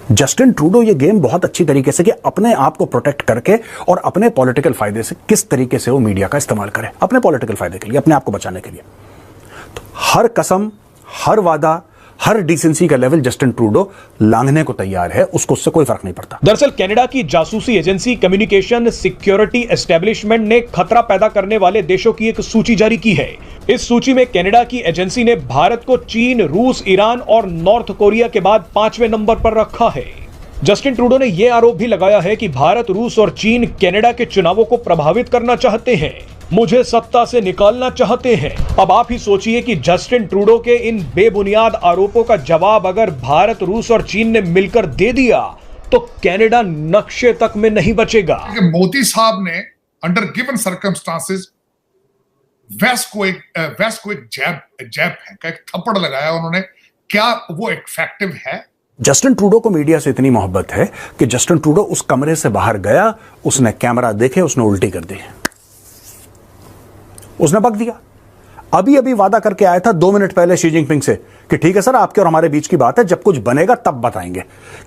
Justin Trudeau ये game बहुत अच्छी तरीके से कि अपने आप को प्रोटेक्ट करके और अपने पॉलिटिकल फायदे से किस तरीके से वो मीडिया का इस्तेमाल करे अपने पॉलिटिकल फायदे के लिए, अपने आप को बचाने के लिए। तो हर कसम, हर वादा, हर डिसेंसी का लेवल जस्टिन ट्रूडो लांघने को तैयार है, उसको उससे कोई फर्क नहीं पड़ता। दरअसल कनाडा की जासूसी एजेंसी कम्युनिकेशन सिक्योरिटी एस्टेब्लिशमेंट ने खतरा पैदा करने वाले देशों की एक सूची जारी की है। इस सूची में कनाडा की एजेंसी ने भारत को चीन, रूस, ईरान और नॉर्थ कोरिया के बाद 5वें नंबर पर रखा है। जस्टिन ट्रूडो ने यह आरोप भी लगाया है कि भारत, रूस और चीन कनाडा के चुनावों को प्रभावित करना चाहते हैं, मुझे सत्ता से निकालना चाहते हैं। अब आप ही सोचिए कि जस्टिन ट्रूडो के इन बेबुनियाद आरोपों का जवाब अगर भारत, रूस और चीन ने मिलकर दे दिया तो कनाडा नक्शे तक में नहीं बचेगा। मोदी साहब ने अंडर गिवन सर्कमस्टांसेस वेस्ट को एक जैब फेंका, एक थप्पड़ लगाया उन्होंने। क्या वो इफेक्टिव है? जस्टिन ट्रूडो को मीडिया से इतनी मोहब्बत है कि जस्टिन ट्रूडो उस कमरे से बाहर गया, उसने कैमरा देखे, उसने उल्टी कर दी, उसने बक दिया। अभी अभी वादा करके आया था 2 मिनट पहले शी जिनपिंग से कि ठीक है सर, आपके और हमारे बीच की बात है, जब कुछ बनेगा तब बताएंगे।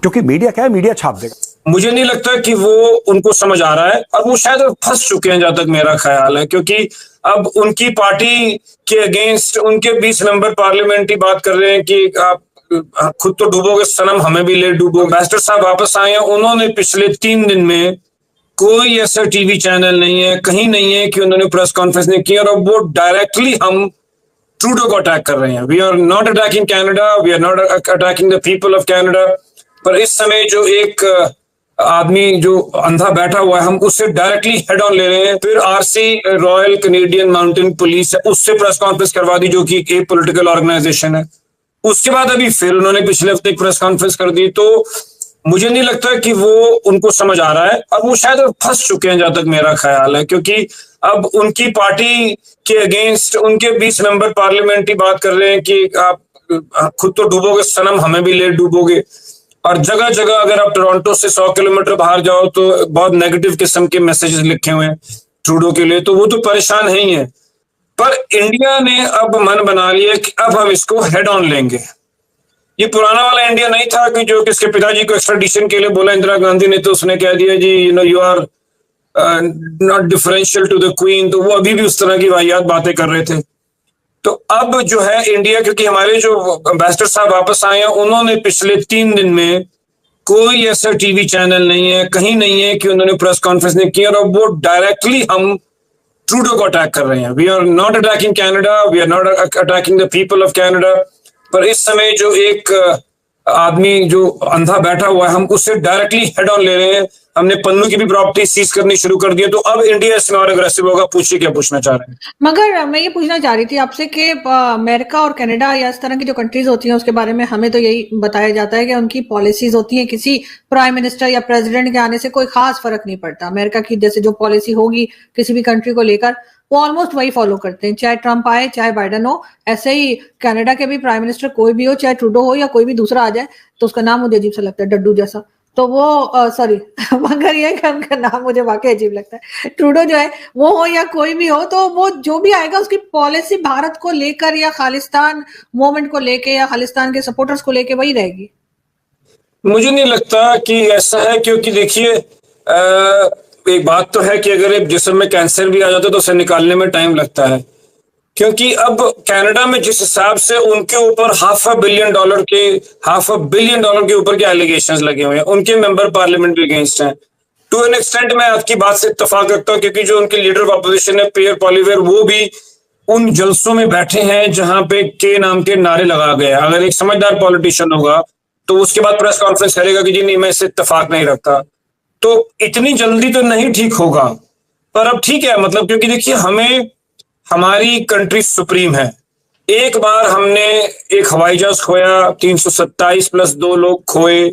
क्योंकि मीडिया क्या है, मीडिया छाप देगा। मुझे नहीं लगता कि वो उनको समझ आ रहा है, और वो शायद फंस चुके हैं जहां तक मेरा ख्याल है, क्योंकि अब उनकी पार्टी के अगेंस्ट उनके 20 मेंबर पार्लियामेंट की बात कर रहे हैं कि आप खुद तो डूबोगे सनम, हमें भी ले डूबो। एम्बेसडर साहब वापस आए हैं, उन्होंने पिछले 3 दिन में कोई ऐसा टीवी चैनल नहीं है, कहीं नहीं है कि उन्होंने प्रेस कॉन्फ्रेंस नहीं की, और वो डायरेक्टली हम ट्रूडो को अटैक कर रहे हैं। We are not attacking Canada, we are not attacking the people of Canada. पर इस समय जो एक आदमी जो अंधा बैठा हुआ है, हम उससे डायरेक्टली हेड ऑन ले रहे हैं। फिर RC, royal Canadian mountain police है, उससे प्रेस कॉन्फ्रेंस करवा दी, जो कि एक पॉलिटिकल ऑर्गेनाइजेशन है। उसके बाद अभी फिर उन्होंने पिछले हफ्ते एक प्रेस कॉन्फ्रेंस कर दी। तो मुझे नहीं लगता कि वो उनको समझ आ रहा है, और वो शायद फंस चुके हैं जहां तक मेरा ख्याल है, क्योंकि अब उनकी पार्टी के अगेंस्ट उनके 20 मेंबर पार्लियामेंट की बात कर रहे हैं कि आप खुद तो डूबोगे सनम, हमें भी ले डूबोगे। और जगह जगह अगर आप टोरंटो से 100 किलोमीटर बाहर जाओ तो बहुत नेगेटिव किस्म के मैसेजेस लिखे हुए हैं ट्रूडो के लिए, तो वो तो परेशान है ही है। पर इंडिया ने अब मन बना लिया कि अब हम इसको हेड ऑन लेंगे। ये पुराना वाला इंडिया नहीं था कि जो किसके पिताजी को एक्स्ट्राडिशन के लिए बोला इंदिरा गांधी ने, तो उसने कह दिया जी you are not differential to the queen. तो वो अभी भी उस तरह की वाहियात बातें कर रहे थे। तो अब जो है इंडिया, क्योंकि हमारे जो एम्बेसडर साहब वापस आए हैं, उन्होंने पिछले 3 दिन में कोई ऐसा टीवी चैनल नहीं है, कहीं नहीं है कि उन्होंने प्रेस कॉन्फ्रेंस नहीं की, और वो डायरेक्टली हम ट्रूडो को अटैक कर रहे हैं। We are not attacking Canada, we are not attacking the people of Canada. पर इस समय जो एक आदमी जो अंधा बैठा हुआ है, हम उससे डायरेक्टली हेड ऑन ले रहे हैं। हमने पन्नू की भी प्रॉपर्टी सीज करनी शुरू कर दी है। तो अब इंडिया इसमें और अग्रेसिव होगा। पूछिए क्या पूछना चाह रहे हैं। मगर मैं ये पूछना चाह रही थी आपसे कि अमेरिका और कनाडा या इस तरह की जो कंट्रीज होती हैं, उसके बारे में हमें तो यही बताया जाता है कि उनकी पॉलिसीज होती हैं, किसी प्राइम मिनिस्टर या प्रेसिडेंट के आने से कोई खास फर्क नहीं पड़ता। अमेरिका की जैसे जो पॉलिसी होगी किसी भी कंट्री को लेकर, वो ऑलमोस्ट वही फॉलो करते हैं, चाहे ट्रंप आए चाहे बाइडेन हो। ऐसे ही कनाडा के भी प्राइम मिनिस्टर कोई भी हो, चाहे ट्रूडो हो या कोई भी दूसरा आ जाए, तो उसका नाम मुझे अजीब सा लगता है, डड्डू जैसा। तो वो सॉरी मगर ये कि उनका नाम मुझे वाकई अजीब लगता है। ट्रूडो जो है वो हो या कोई भी हो, तो वो जो भी आएगा उसकी पॉलिसी भारत को लेकर या खालिस्तान मूवमेंट को लेकर या खालिस्तान के सपोर्टर्स को लेकर वही रहेगी। मुझे नहीं लगता कि ऐसा है, क्योंकि देखिए एक बात तो है कि अगर एक जिस्म में कैंसर भी आ जाता है तो उसे निकालने में टाइम लगता है। क्योंकि अब कनाडा में जिस हिसाब से उनके ऊपर $500 बिलियन के ऊपर के एलिगेशंस लगे हुए हैं, उनके मेंबर पार्लियामेंट भी अगेंस्ट हैं। टू एन एक्सटेंट मैं आपकी बात से इत्तेफाक रखता हूं, क्योंकि जो उनके लीडर ऑफ अपोजिशन है पियर पॉलिवेयर, वो भी उन जलसों में बैठे हैं जहां पे के नाम के नारे लगा गए। अगर एक समझदार पॉलिटिशियन होगा तो उसके बाद प्रेस कॉन्फ्रेंस करेगा कि जी नहीं, मैं इससे इत्तेफाक नहीं रखता। तो इतनी जल्दी तो नहीं ठीक होगा, पर अब ठीक है, मतलब क्योंकि देखिए हमें, हमारी कंट्री सुप्रीम है। एक बार हमने एक हवाई जहाज खोया, 327 प्लस 2 लोग खोए।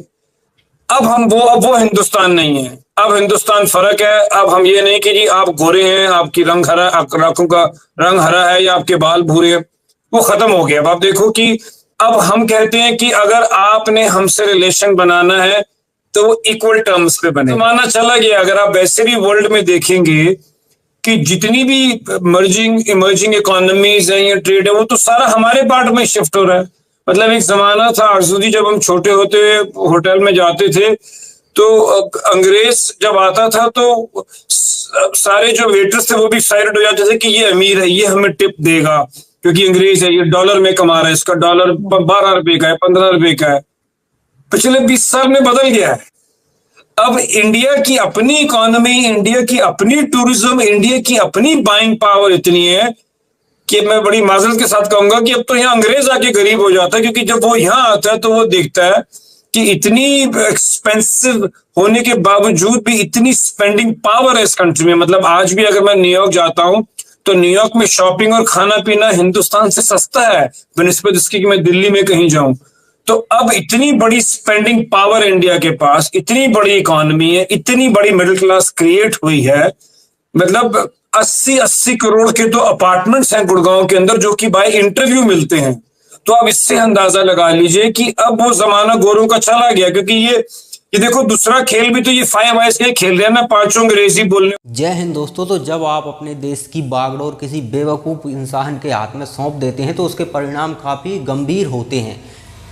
अब वो हिंदुस्तान नहीं है। अब हिंदुस्तान फर्क है। अब हम ये नहीं कि जी आप गोरे हैं, आपकी रंग हरा, आंखों का रंग हरा है या आपके बाल भूरे हैं, वो खत्म हो गया। अब आप देखो कि अब हम कहते हैं कि अगर आपने हमसे रिलेशन बनाना है तो वो इक्वल टर्म्स पे बने। माना चला गया। अगर आप वैसे भी वर्ल्ड में देखेंगे कि जितनी भी इमर्जिंग इकोनॉमीज हैं या ट्रेड है, वो तो सारा हमारे पार्ट में शिफ्ट हो रहा है। मतलब एक जमाना था आरजू, जब हम छोटे होते होटल में जाते थे तो अंग्रेज जब आता था तो सारे जो वेटर्स थे वो भी एक्साइटेड हो जाते थे कि ये अमीर है, ये हमें टिप देगा क्योंकि अंग्रेज है, ये डॉलर में कमा रहा है, इसका डॉलर 12 रुपए का है, 15 रुपए का है। पिछले 20 साल में बदल गया है। अब इंडिया की अपनी इकोनॉमी, इंडिया की अपनी टूरिज्म, इंडिया की अपनी बाइंग पावर इतनी है कि मैं बड़ी माजरत के साथ कहूंगा कि अब तो यहाँ अंग्रेज आके गरीब हो जाता है, क्योंकि जब वो यहाँ आता है तो वो देखता है कि इतनी एक्सपेंसिव होने के बावजूद भी इतनी स्पेंडिंग पावर है इस कंट्री में। मतलब आज भी अगर मैं न्यूयॉर्क जाता हूं तो न्यूयॉर्क में शॉपिंग और खाना पीना हिंदुस्तान से सस्ता है बनिस्बत इसकी कि मैं दिल्ली में कहीं जाऊं। तो अब इतनी बड़ी स्पेंडिंग पावर इंडिया के पास, इतनी बड़ी इकोनॉमी है, इतनी बड़ी मिडिल क्लास क्रिएट हुई है। मतलब 80-80 करोड़ के तो अपार्टमेंट्स हैं गुड़गांव के अंदर जो कि बाय इंटरव्यू मिलते हैं। तो आप इससे अंदाजा लगा लीजिए कि अब वो जमाना गोरों का चला गया, क्योंकि ये देखो दूसरा खेल भी तो ये 5 आइज के खेल रहे हैं ना, पांचों अंग्रेजी बोलने। जय हिंद दोस्तों। तो जब आप अपने देश की बागडोर किसी बेवकूफ़ इंसान के हाथ में सौंप देते हैं तो उसके परिणाम काफ़ी गंभीर होते हैं।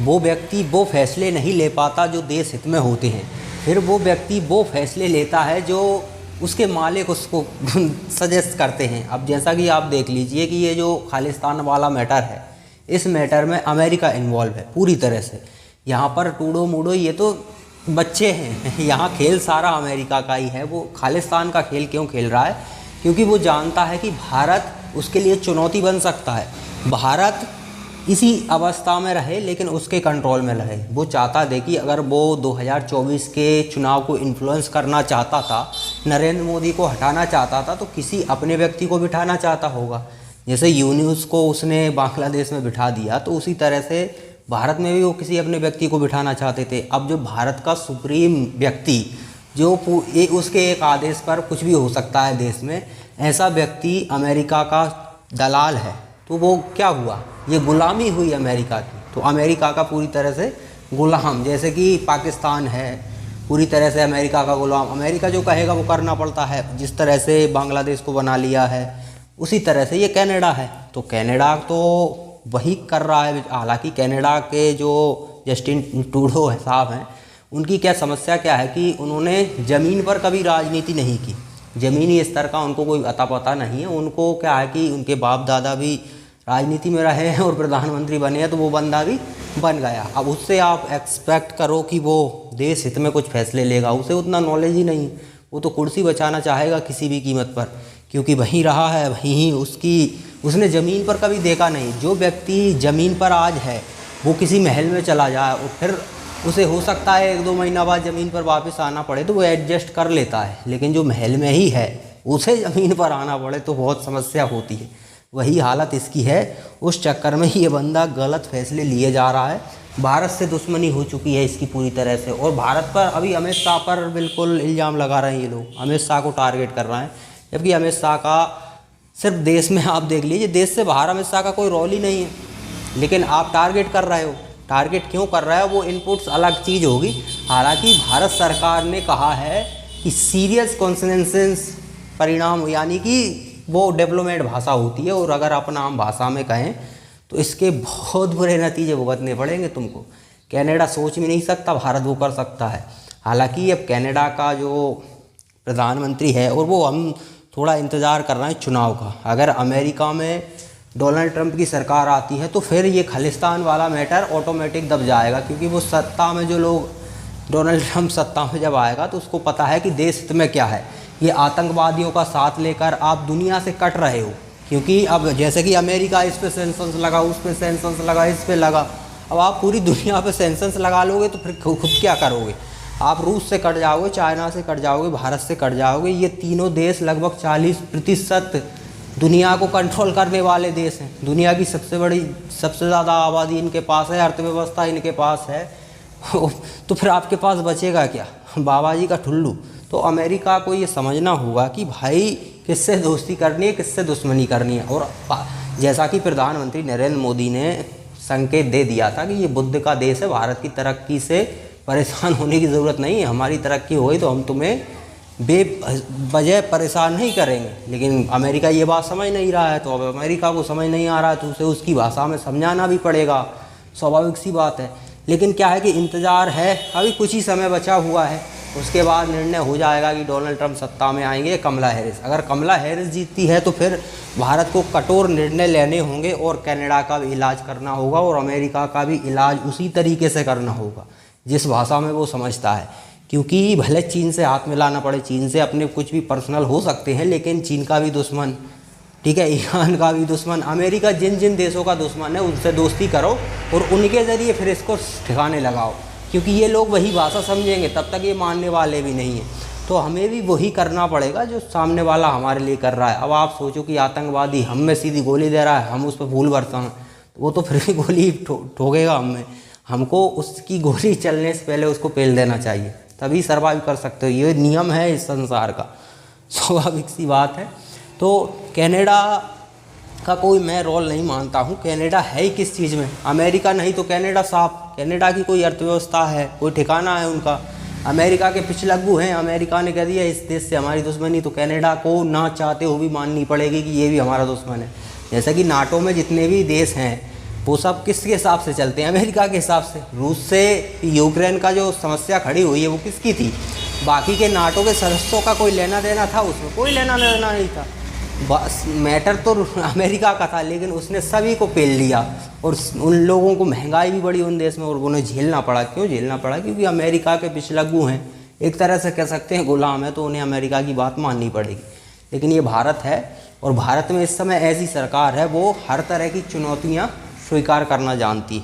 वो व्यक्ति वो फैसले नहीं ले पाता जो देश हित में होते हैं, फिर वो व्यक्ति वो फैसले लेता है जो उसके मालिक उसको सजेस्ट करते हैं। अब जैसा कि आप देख लीजिए कि ये जो खालिस्तान वाला मैटर है, इस मैटर में अमेरिका इन्वॉल्व है पूरी तरह से। यहाँ पर टूडो मूडो ये तो बच्चे हैं, यहाँ खेल सारा अमेरिका का ही है। वो खालिस्तान का खेल क्यों खेल रहा है? क्योंकि वो जानता है कि भारत उसके लिए चुनौती बन सकता है। भारत इसी अवस्था में रहे लेकिन उसके कंट्रोल में रहे। वो चाहता है कि अगर वो 2024 के चुनाव को इन्फ्लुएंस करना चाहता था, नरेंद्र मोदी को हटाना चाहता था, तो किसी अपने व्यक्ति को बिठाना चाहता होगा। जैसे यूनुस को उसने बांग्लादेश में बिठा दिया, तो उसी तरह से भारत में भी वो किसी अपने व्यक्ति को बिठाना चाहते थे। अब जो भारत का सुप्रीम व्यक्ति जो उसके एक आदेश पर कुछ भी हो सकता है देश में, ऐसा व्यक्ति अमेरिका का दलाल है, तो वो क्या हुआ? ये गुलामी हुई अमेरिका की। तो अमेरिका का पूरी तरह से गुलाम, जैसे कि पाकिस्तान है पूरी तरह से अमेरिका का गुलाम। अमेरिका जो कहेगा वो करना पड़ता है। जिस तरह से बांग्लादेश को बना लिया है, उसी तरह से ये कनाडा है। तो कनाडा तो वही कर रहा है। हालांकि कनाडा के जो जस्टिन ट्रूडो साहब हैं, उनकी क्या समस्या क्या है कि उन्होंने ज़मीन पर कभी राजनीति नहीं की। ज़मीनी स्तर का उनको कोई अता पता नहीं है। उनको क्या है कि उनके बाप दादा भी राजनीति में रहे हैं और प्रधानमंत्री बने हैं, तो वो बंदा भी बन गया। अब उससे आप एक्सपेक्ट करो कि वो देश हित में कुछ फैसले लेगा, उसे उतना नॉलेज ही नहीं। वो तो कुर्सी बचाना चाहेगा किसी भी कीमत पर, क्योंकि वहीं रहा है, वहीं उसने ज़मीन पर कभी देखा नहीं। जो व्यक्ति ज़मीन पर आज है वो किसी महल में चला जाए और फिर उसे हो सकता है 1-2 महीना बाद ज़मीन पर वापस आना पड़े, तो वो एडजस्ट कर लेता है। लेकिन जो महल में ही है उसे ज़मीन पर आना पड़े तो बहुत समस्या होती है। वही हालत इसकी है। उस चक्कर में ये बंदा गलत फैसले लिए जा रहा है। भारत से दुश्मनी हो चुकी है इसकी पूरी तरह से। और भारत पर अभी अमित शाह पर बिल्कुल इल्ज़ाम लगा रहे हैं ये लोग, अमित शाह को टारगेट कर रहे हैं। जबकि अमित शाह का सिर्फ देश में आप देख लीजिए, देश से बाहर अमित शाह का कोई रोल ही नहीं है, लेकिन आप टारगेट कर रहे हो। टारगेट क्यों कर रहा है वो इनपुट्स अलग चीज़ होगी। हालांकि भारत सरकार ने कहा है कि सीरियस कॉन्सिक्वेंसेस परिणाम, यानी कि वो डेवलपमेंट भाषा होती है, और अगर अपना आम भाषा में कहें तो इसके बहुत बुरे नतीजे भुगतने पड़ेंगे तुमको। कनाडा सोच भी नहीं सकता, भारत वो कर सकता है। हालांकि अब कनाडा का जो प्रधानमंत्री है, और वो हम थोड़ा इंतज़ार कर रहे हैं चुनाव का। अगर अमेरिका में डोनाल्ड ट्रंप की सरकार आती है तो फिर ये खालिस्तान वाला मैटर ऑटोमेटिक दब जाएगा, क्योंकि वो सत्ता में जो लोग, डोनाल्ड ट्रंप सत्ता में जब आएगा तो उसको पता है कि देश हित में क्या है। ये आतंकवादियों का साथ लेकर आप दुनिया से कट रहे हो, क्योंकि अब जैसे कि अमेरिका इस पे सेंक्शंस लगा, उस पे सेंक्शंस लगा, इस पे लगा। अब आप पूरी दुनिया पे सेंक्शंस लगा लोगे तो फिर खुद क्या करोगे? आप रूस से कट जाओगे, चाइना से कट जाओगे, भारत से कट जाओगे। ये तीनों देश लगभग 40% दुनिया को कंट्रोल करने वाले देश हैं। दुनिया की सबसे ज़्यादा आबादी इनके पास है, अर्थव्यवस्था इनके पास है। तो फिर आपके पास बचेगा क्या? बाबा जी का ठुल्लू। तो अमेरिका को ये समझना होगा कि भाई किससे दोस्ती करनी है, किससे दुश्मनी करनी है। और जैसा कि प्रधानमंत्री नरेंद्र मोदी ने संकेत दे दिया था कि ये बुद्ध का देश है, भारत की तरक्की से परेशान होने की ज़रूरत नहीं है। हमारी तरक्की होई तो हम तुम्हें बेवजह परेशान नहीं करेंगे। लेकिन अमेरिका ये बात समझ नहीं रहा है। तो अब अमेरिका को समझ नहीं आ रहा है तो उसे उसकी भाषा में समझाना भी पड़ेगा। स्वाभाविक सी बात है। लेकिन क्या है कि इंतज़ार है, अभी कुछ ही समय बचा हुआ है, उसके बाद निर्णय हो जाएगा कि डोनाल्ड ट्रंप सत्ता में आएंगे या कमला हैरिस। अगर कमला हैरिस जीतती है तो फिर भारत को कठोर निर्णय लेने होंगे और कनाडा का भी इलाज करना होगा और अमेरिका का भी इलाज उसी तरीके से करना होगा जिस भाषा में वो समझता है। क्योंकि भले चीन से हाथ मिलाना पड़े, चीन से अपने कुछ भी पर्सनल हो सकते हैं, लेकिन चीन का भी दुश्मन, ठीक है, ईरान का भी दुश्मन, अमेरिका जिन जिन देशों का दुश्मन है उनसे दोस्ती करो और उनके ज़रिए फिर इसको ठिकाने लगाओ, क्योंकि ये लोग वही भाषा समझेंगे, तब तक ये मानने वाले भी नहीं हैं। तो हमें भी वही करना पड़ेगा जो सामने वाला हमारे लिए कर रहा है। अब आप सोचो कि आतंकवादी हम में सीधी गोली दे रहा है, हम उस पर फूल बरसाएं, तो वो तो फिर भी गोली ठोकेगा हमें। हमको उसकी गोली चलने से पहले उसको पेल देना चाहिए, तभी सर्वाइव कर सकते हो। ये नियम है इस संसार का, स्वाभाविक सी बात है। तो कनाडा का कोई मैं रोल नहीं मानता हूँ। कनाडा है ही किस चीज़ में, अमेरिका नहीं तो कनाडा साफ। कनाडा की कोई अर्थव्यवस्था है, कोई ठिकाना है उनका। अमेरिका के पिछलग्गू हैं, अमेरिका ने कह दिया इस देश से हमारी दुश्मनी, तो कनाडा को ना चाहते हुए भी माननी पड़ेगी कि ये भी हमारा दुश्मन है। जैसा कि नाटो में जितने भी देश हैं वो सब किसके हिसाब से चलते हैं, अमेरिका के हिसाब से। रूस से यूक्रेन का जो समस्या खड़ी हुई है वो किसकी थी, बाकी के नाटो के सदस्यों का कोई लेना देना था, उसमें कोई लेना देना नहीं था। बस मैटर तो अमेरिका का था, लेकिन उसने सभी को पेल लिया और उन लोगों को महंगाई भी बढ़ी उन देश में और उन्हें झेलना पड़ा। क्यों झेलना पड़ा? क्योंकि अमेरिका के पिछलग्गू हैं, एक तरह से कह सकते हैं गुलाम है, तो उन्हें अमेरिका की बात माननी पड़ेगी। लेकिन ये भारत है और भारत में इस समय ऐसी सरकार है वो हर तरह की चुनौतियाँ स्वीकार करना जानती है।